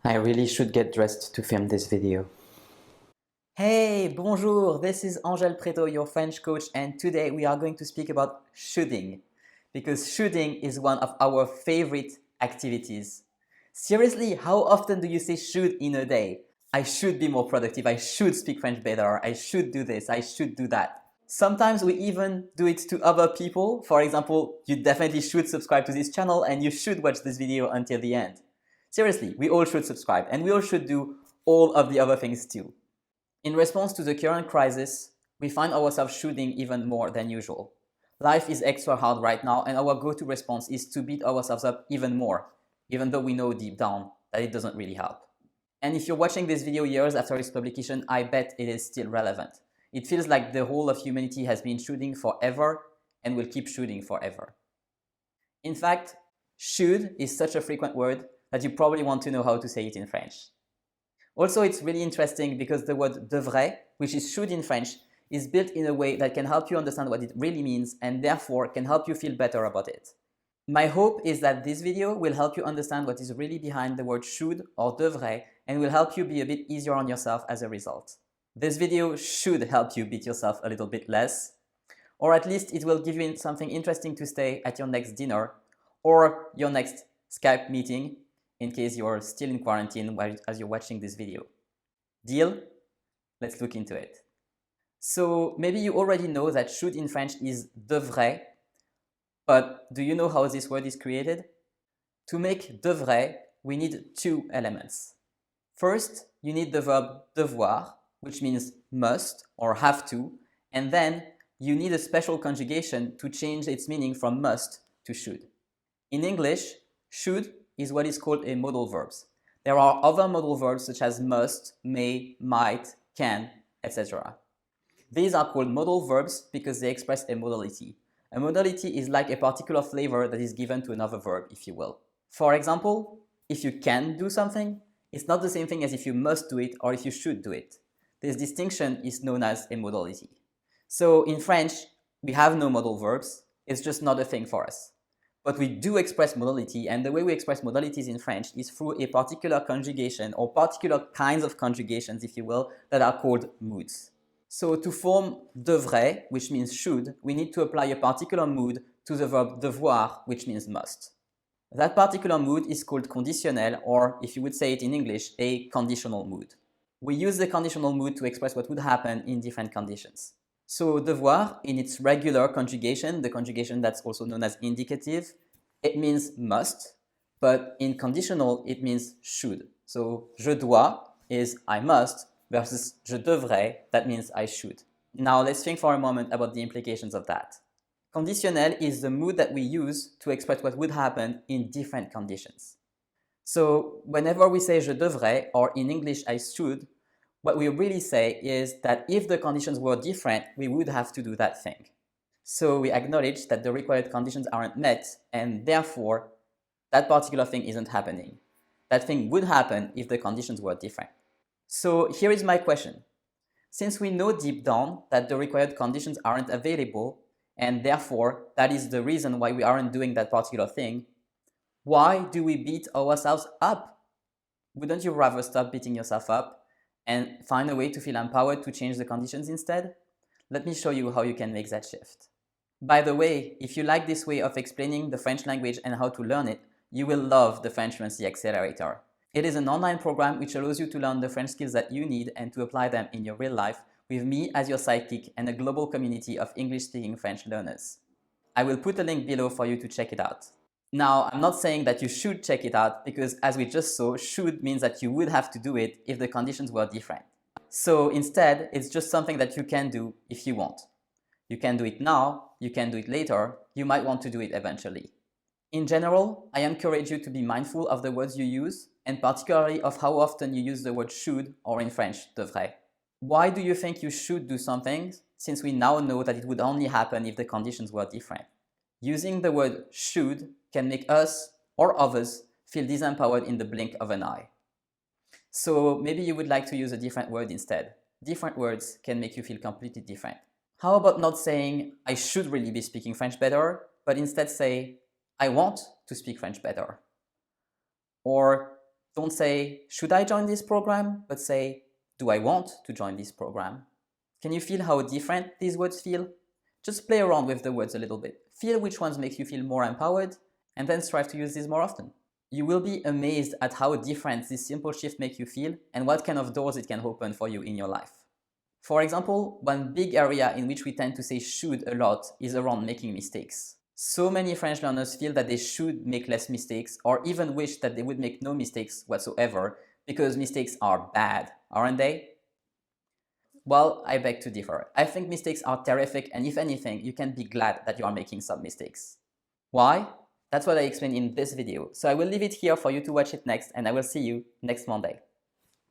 I really should get dressed to film this video. Hey, bonjour, this is Angèle Preto, your French coach, and today we are going to speak about shooting, because shooting is one of our favorite activities. Seriously, how often do you say should in a day? I should be more productive, I should speak French better, I should do this, I should do that. Sometimes we even do it to other people. For example, you definitely should subscribe to this channel and you should watch this video until the end. Seriously, we all should subscribe and we all should do all of the other things too. In response to the current crisis, we find ourselves shooting even more than usual. Life is extra hard right now and our go-to response is to beat ourselves up even more, even though we know deep down that it doesn't really help. And if you're watching this video years after its publication, I bet it is still relevant. It feels like the whole of humanity has been shooting forever and will keep shooting forever. In fact, should is such a frequent word that you probably want to know how to say it in French. Also, it's really interesting because the word devrait, which is should in French, is built in a way that can help you understand what it really means and therefore can help you feel better about it. My hope is that this video will help you understand what is really behind the word should or devrait and will help you be a bit easier on yourself as a result. This video should help you beat yourself a little bit less, or at least it will give you something interesting to say at your next dinner or your next Skype meeting in case you're still in quarantine as you're watching this video. Deal? Let's look into it. So maybe you already know that should in French is devrait, but do you know how this word is created? To make devrait, we need two elements. First, you need the verb devoir, which means must or have to, and then you need a special conjugation to change its meaning from must to should. In English, should is what is called a modal verb. There are other modal verbs such as must, may, might, can, etc. These are called modal verbs because they express a modality. A modality is like a particular flavor that is given to another verb, if you will. For example, if you can do something, it's not the same thing as if you must do it or if you should do it. This distinction is known as a modality. So in French, we have no modal verbs. It's just not a thing for us. But we do express modality, and the way we express modalities in French is through a particular conjugation or particular kinds of conjugations, if you will, that are called moods. So to form devrait, which means should, we need to apply a particular mood to the verb devoir, which means must. That particular mood is called conditionnel, or if you would say it in English, a conditional mood. We use the conditional mood to express what would happen in different conditions. So devoir, in its regular conjugation, the conjugation that's also known as indicative, it means must, but in conditional, it means should. So je dois is I must versus je devrais, that means I should. Now let's think for a moment about the implications of that. Conditionnel is the mood that we use to express what would happen in different conditions. So whenever we say je devrais, or in English I should, what we really say is that if the conditions were different, we would have to do that thing. So we acknowledge that the required conditions aren't met, and therefore, that particular thing isn't happening. That thing would happen if the conditions were different. So here is my question. Since we know deep down that the required conditions aren't available, and therefore that is the reason why we aren't doing that particular thing, why do we beat ourselves up? Wouldn't you rather stop beating yourself up and find a way to feel empowered to change the conditions instead? Let me show you how you can make that shift. By the way, if you like this way of explaining the French language and how to learn it, you will love the French Fluency Accelerator. It is an online program which allows you to learn the French skills that you need and to apply them in your real life with me as your sidekick and a global community of English-speaking French learners. I will put a link below for you to check it out. Now, I'm not saying that you should check it out because, as we just saw, should means that you would have to do it if the conditions were different. So instead, it's just something that you can do if you want. You can do it now, you can do it later, you might want to do it eventually. In general, I encourage you to be mindful of the words you use and particularly of how often you use the word should, or in French, devrait. Why do you think you should do something since we now know that it would only happen if the conditions were different? Using the word should can make us or others feel disempowered in the blink of an eye. So maybe you would like to use a different word instead. Different words can make you feel completely different. How about not saying, I should really be speaking French better, but instead say, I want to speak French better. Or Don't say, should I join this program? But say, do I want to join this program? Can you feel how different these words feel? Just play around with the words a little bit. Feel which ones make you feel more empowered, and then strive to use these more often. You will be amazed at how different this simple shift makes you feel and what kind of doors it can open for you in your life. For example, one big area in which we tend to say should a lot is around making mistakes. So many French learners feel that they should make less mistakes or even wish that they would make no mistakes whatsoever because mistakes are bad, aren't they? Well, I beg to differ. I think mistakes are terrific, and if anything, you can be glad that you are making some mistakes. Why? That's what I explained in this video. So I will leave it here for you to watch it next, and I will see you next Monday.